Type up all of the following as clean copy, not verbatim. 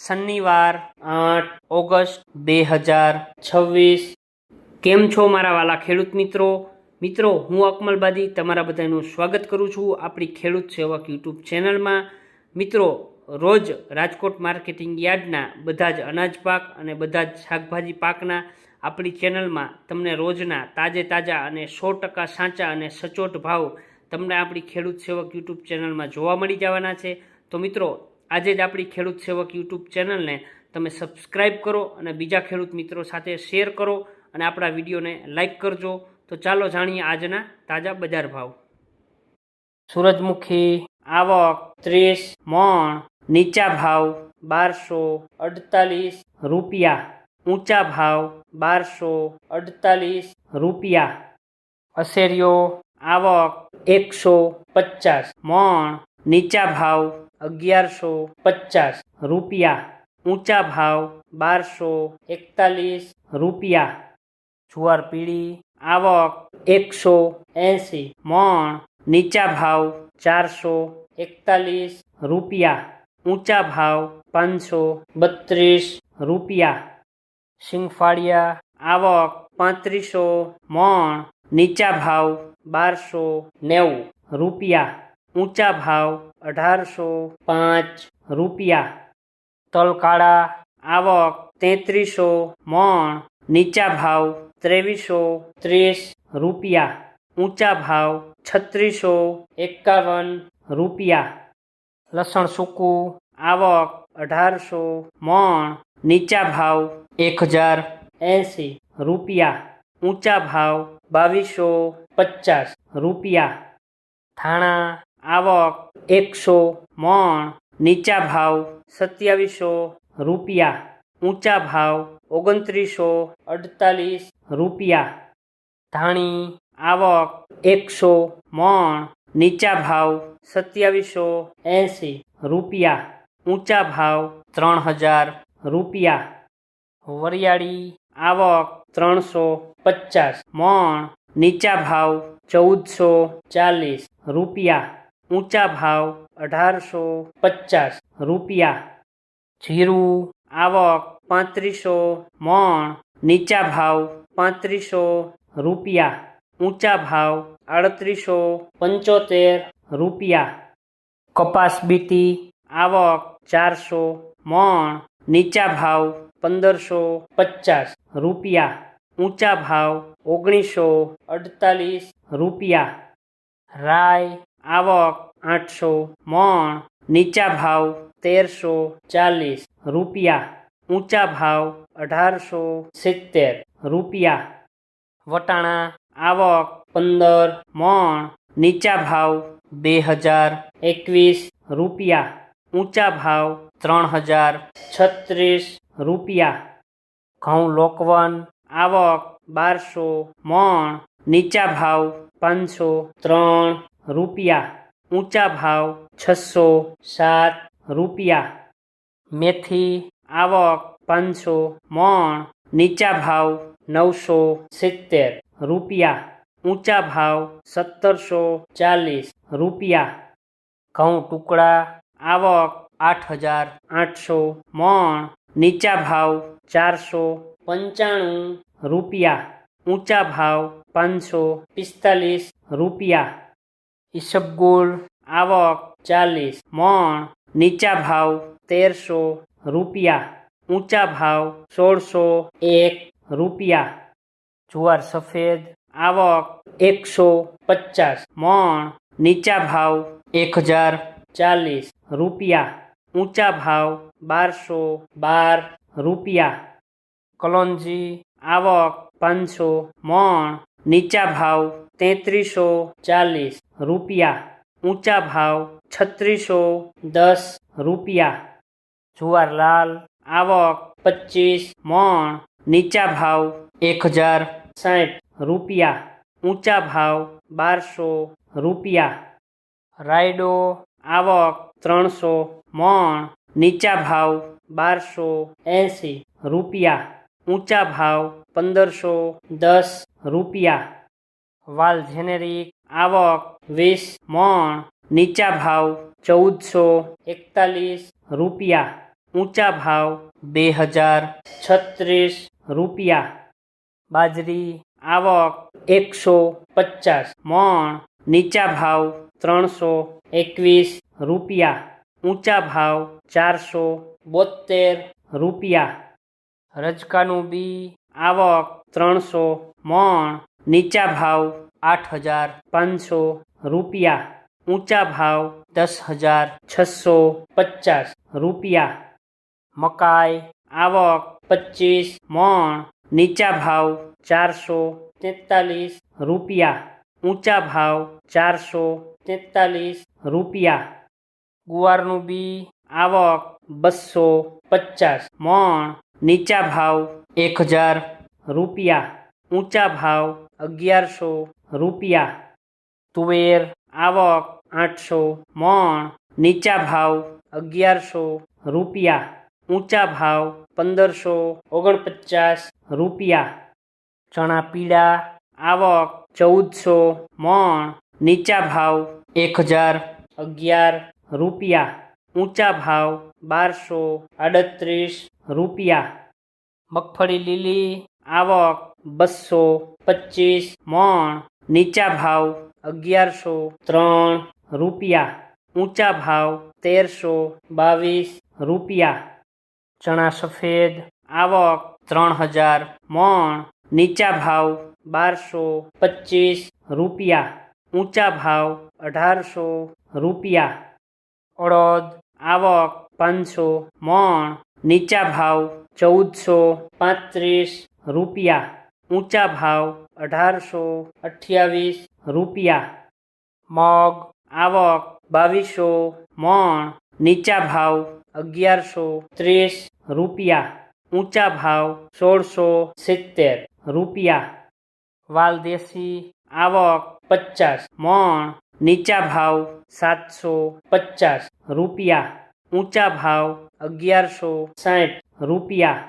શનિવાર 8 ઓગસ્ટ 2026। કેમ છો મારા વાલા ખેડૂત મિત્રો? હું અકમલબાદી તમારા બધાનું સ્વાગત કરું છું આપણી ખેડૂત સેવક યુટ્યુબ ચેનલમાં। મિત્રો, રોજ રાજકોટ માર્કેટિંગ યાર્ડના બધા જ અનાજ પાક અને બધા જ શાકભાજી પાકના આપણી ચેનલમાં તમને રોજના તાજા અને 100% સાચા અને સચોટ ભાવ તમને આપણી ખેડૂત સેવક યુટ્યુબ ચેનલમાં જોવા મળી જવાના છે। તો મિત્રો, આજે જ આપણી ખેડૂત સેવક યુટ્યુબ ચેનલને તમે સબસ્ક્રાઈબ કરો અને બીજા ખેડૂત મિત્રો સાથે શેર કરો અને આપણા વિડીયોને લાઈક કરજો। તો ચાલો જાણીએ આજના તાજા બજાર ભાવ। સૂરજમુખી આવક 30 મણ, નીચા ભાવ 1248 રૂપિયા, ઊંચા ભાવ 1248 રૂપિયા। અસેરિયો આવક 150 મણ, નીચા ભાવ 1150 રૂપિયા, ઊંચા ભાવ 1241 રૂપિયા। જુવાર પીળી આવક 180 મણ, નીચા ભાવ 441 રૂપિયા, ઊંચા ભાવ 532 રૂપિયા। સિંગફાળિયા આવક 3500 મણ, નીચા ભાવ 1290 રૂપિયા, ઊંચા ભાવ 1805 રૂપિયા। તલકાળા આવક 3300 મણ, નીચા ભાવ 2330 રૂપિયા, ઊંચા ભાવ 3651 રૂપિયા। લસણ સૂકું આવક 1800 મણ, નીચા ભાવ 1080 રૂપિયા, ઊંચા ભાવ 2250 રૂપિયા। ધાણા આવક 100 મણ, નીચા ભાવ 2700 રૂપિયા, ઊંચા ભાવ 2948 રૂપિયા। ધાણી આવક 100 મણ, નીચા ભાવ 2780 રૂપિયા, ઊંચા ભાવ 3000 રૂપિયા। વરિયાળી આવક 350 મણ, નીચા ભાવ 1440 રૂપિયા, ઊંચા ભાવ 1850 રૂપિયા। જીરું આવક 3500 મણ, નીચા ભાવ 3500 રૂપિયા, ઊંચા ભાવ 3875 રૂપિયા। કપાસ બીટી આવક 400 મણ, નીચા ભાવ 1550 રૂપિયા, ઊંચા ભાવ 1948 રૂપિયા। રાઈ આવક 800 મણ, નીચા ભાવ 1340 રૂપિયા, ઊંચા ભાવ 1870 રૂપિયા। વટાણા આવક 15 મણ, નીચા ભાવ 2021 રૂપિયા, ઊંચા ભાવ 3036 રૂપિયા। ઘઉં લોકવન આવક 1200 મણ, નીચા ભાવ 503 રૂપિયા, ઊંચા ભાવ 607 રૂપિયા। મેથી આવક 500 મણ, નીચા ભાવ 970 રૂપિયા, ઊંચા ભાવ 1740 રૂપિયા। ઘઉં ટુકડા આવક 8800 મણ, નીચા ભાવ 495 રૂપિયા, ઊંચા ભાવ 545 રૂપિયા। ઈસબગુલ આવક 40 મણ, નીચા ભાવ 1300 રૂપિયા, ઊંચા ભાવ 1601 રૂપિયા। જુવાર સફેદ આવક 150 મણ, નીચા ભાવ 1040 રૂપિયા, ઊંચા ભાવ 1212 રૂપિયા। કલોંજી આવક 500 મણ, નીચા ભાવ 3340 રૂપિયા, ઊંચા ભાવ 3610 રૂપિયા। જુવાર લાલ આવક 25 મણ, નીચા ભાવ 1060 રૂપિયા, ઊંચા ભાવ 1200 રૂપિયા। રાયડો આવક 300 મણ, નીચા ભાવ 1280 રૂપિયા, ઊંચા ભાવ 1510 રૂપિયા। વાલ જેનેરિક આવક 20 મણ, નીચા ભાવ 1441 રૂપિયા, ઊંચા ભાવ 2036 રૂપિયા. બાજરી આવક 150 મણ, નીચા ભાવ 321 રૂપિયા, ઊંચા ભાવ 472 રૂપિયા. રજકાનું બી આવક 300 મણ, નીચા ભાવ 8500 રૂપિયા, ઊંચા ભાવ 10,650 રૂપિયા. મકાઈ આવક 25 મણ, નીચા ભાવ 443 રૂપિયા, ઊંચા ભાવ 443 રૂપિયા. ગુવારનું બી આવક 250 મણ, નીચા ભાવ 1000 રૂપિયા, ઊંચા ભાવ 1100 રૂપિયા. તુવેર આવક 800 મણ, નીચા ભાવ 1100 રૂપિયા, ઊંચા ભાવ 1549 રૂપિયા. ચણા પીળા આવક 1400 મણ, નીચા ભાવ 1011 રૂપિયા, ઊંચા ભાવ 1238 રૂપિયા. મગફળી લીલી આવક 225 મણ, નીચા ભાવ 1103 રૂપિયા, ઊંચા ભાવ 1322 રૂપિયા. ચણા સફેદ આવક 3000 મણ, નીચા ભાવ 1225 રૂપિયા, ઊંચા ભાવ 1800 રૂપિયા. અડદ આવક 500 મણ, નીચા ભાવ 1435 રૂપિયા, ઊંચા ભાવ 1828 રૂપિયા. મગ આવક 2200 મણ, નીચા ભાવ 1130 રૂપિયા, ઊંચા ભાવ 1670 રૂપિયા. વાલદેશી આવક 50 મણ, નીચા ભાવ 750 રૂપિયા, ઊંચા ભાવ 1160 રૂપિયા.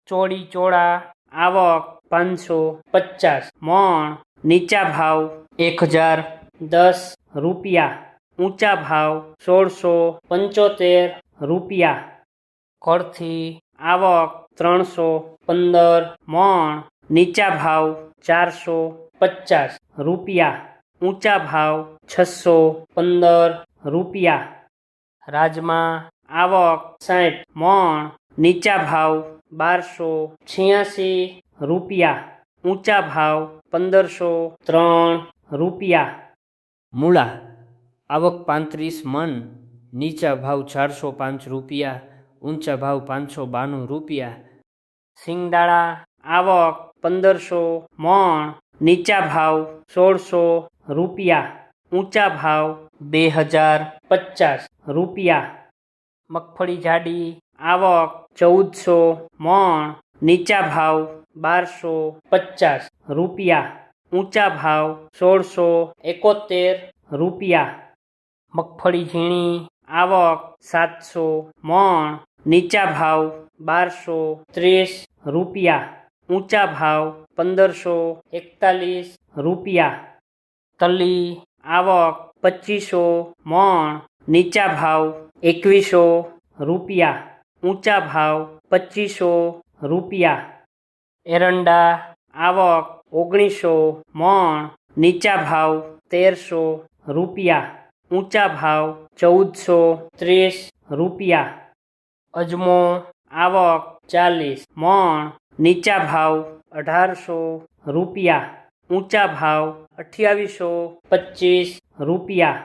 ચોળી ચોળા આવક 550 મણ, નીચા ભાવ 1010 રૂપિયા, ઊંચા ભાવ 1675 રૂપિયા. કળથી આવક 315 મણ, નીચા ભાવ 450 રૂપિયા, ઊંચા ભાવ 615 રૂપિયા. રાજમા આવક 60 મણ, નીચા ભાવ 1286 રૂપિયા, ઊંચા ભાવ 1503 રૂપિયા. મૂળા આવક 35 મણ, નીચા ભાવ 405 રૂપિયા, ઊંચા ભાવ 592 રૂપિયા. સિંગદાણા આવક 1500 મણ, નીચા ભાવ 1600 રૂપિયા, ઊંચા ભાવ 2050 રૂપિયા. મગફળી જાડી આવક 1400 મણ, નીચા ભાવ 1250 રૂપિયા, ઊંચા ભાવ 1671 રૂપિયા. મગફળી ઝીણી આવક 700 મણ, નીચા ભાવ 1230 રૂપિયા, ઊંચા ભાવ 1541 રૂપિયા. તલી આવક 2500 મણ, નીચા ભાવ 2100 રૂપિયા, ઊંચા ભાવ 2500 રૂપિયા. એરંડા આવક 1900 મણ, નીચા ભાવ 1300 રૂપિયા, ઊંચા ભાવ 1430 રૂપિયા. અજમો આવક 40 મણ, નીચા ભાવ 1800 રૂપિયા, ઊંચા ભાવ 2825 રૂપિયા.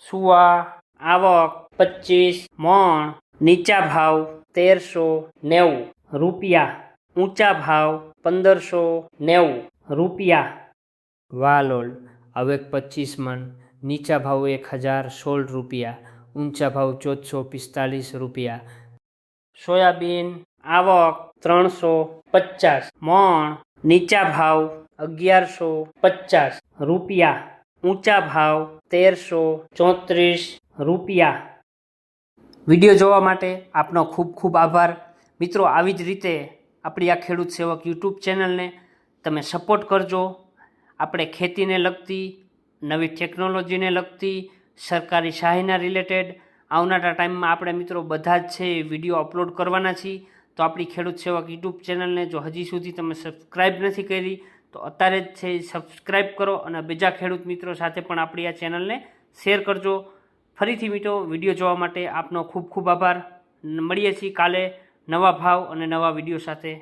સુવા આવક 25 મણ, નીચા ભાવ 1390 રૂપિયા, ઊંચા ભાવ 1590 રૂપિયા. વાલોલ આવક 25 મણ, નીચા ભાવ 1016 રૂપિયા, ઊંચા ભાવ 1445 રૂપિયા. સોયાબીન આવક 350 મણ, નીચા ભાવ 1150 રૂપિયા, ઊંચા ભાવ 1334 રૂપિયા. વિડીયો જોવા માટે આપનો ખૂબ ખૂબ આભાર. મિત્રો, આવી જ રીતે આપણી આ ખેડૂત સેવક યુટ્યુબ ચેનલને તમે સપોર્ટ કરજો. આપણે ખેતીને લગતી, નવી ટેકનોલોજીને લગતી, સરકારી સહાયના રિલેટેડ આવનારા ટાઈમમાં આપણે મિત્રો બધા જ છે એ વિડીયો અપલોડ કરવાના છીએ. તો આપણી ખેડૂત સેવક યુટ્યુબ ચેનલને જો હજી સુધી તમે સબસ્ક્રાઈબ નથી કરી તો અત્યારે જ છે સબસ્ક્રાઈબ કરો અને બીજા ખેડૂત મિત્રો સાથે પણ આપણી આ ચેનલને શેર કરજો. ફરીથી મિત્રો વિડીયો જોવા માટે આપનો ખૂબ ખૂબ આભાર. મળીએ છીએ કાલે નવા ભાવ અને નવા વિડીયો સાથે.